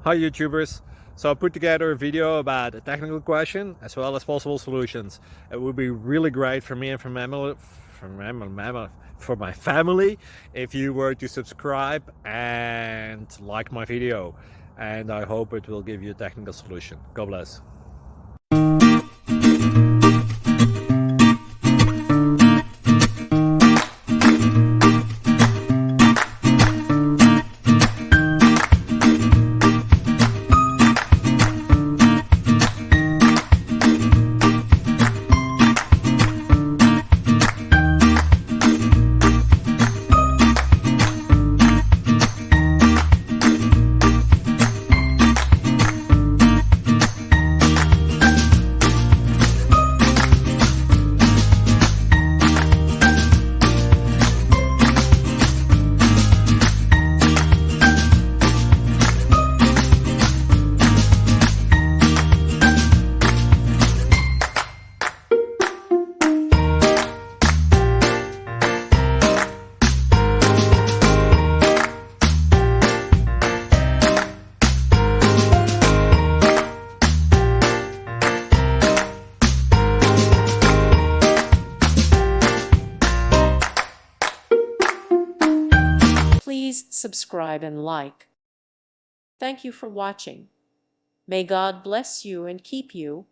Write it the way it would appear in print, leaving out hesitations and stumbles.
Hi YouTubers! So I put together a video about a technical question as well as possible solutions. It would be really great for me and for my family if you were to subscribe and like my video. And I hope it will give you a technical solution. God bless. Please subscribe and like. Thank you for watching. May God bless you and keep you.